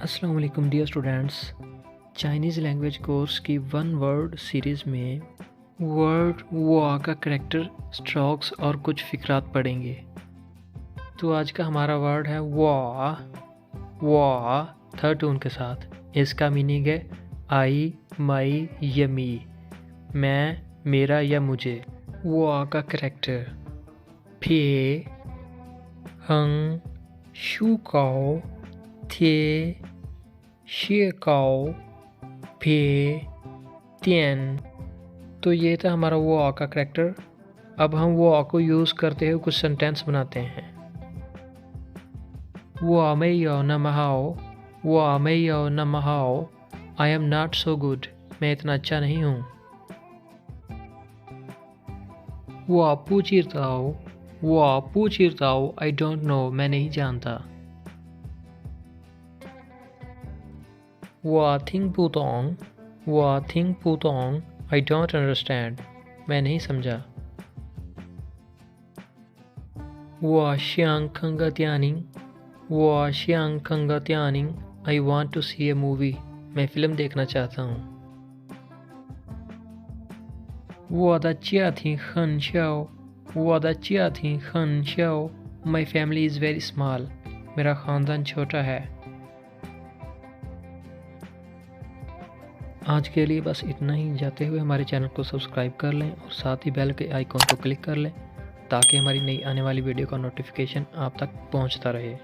अस्सलाम वालेकुम dear students. Chinese language course की वन वर्ड सीरीज़ में वर्ड वा का करेक्टर, स्ट्रोक्स और कुछ फ़िक्रात पढ़ेंगे। तो आज का हमारा वर्ड है वा। वा थर्ड टोन के साथ। इसका मीनिंग है आई, माई या मी, मैं, मेरा या मुझे। वा का करेक्टर फे, हंग, शू काओ, थे, शे काओ, फे, तियन। तो ये था हमारा वो आ का करेक्टर। अब हम वो आ को यूज़ करते हुए कुछ सेंटेंस बनाते हैं। वो आ मैं यो न महाओ, वो आ मैं यो न महाओ, I am not so good, मैं इतना अच्छा नहीं हूँ। वो आ पूछिरताओ, वो आ पूछिरताओ, आई डोंट नो, मैं नहीं जानता। वो थिंग पुतोंग, वो थिंग पुतोंग, आई डोंट अंडरस्टैंड, मैं नहीं समझा। वो श्यांग खंगा त्यानिंग, वो श्यांग खंगा त्यानिंग, I want to see a movie, मैं फिल्म देखना चाहता हूँ। वो चिया थी खन शाओ, वो चिया थी खन Shao, my family is very small, मेरा ख़ानदान छोटा है। आज के लिए बस इतना ही। जाते हुए हमारे चैनल को सब्सक्राइब कर लें और साथ ही बेल के आइकॉन को क्लिक कर लें ताकि हमारी नई आने वाली वीडियो का नोटिफिकेशन आप तक पहुंचता रहे।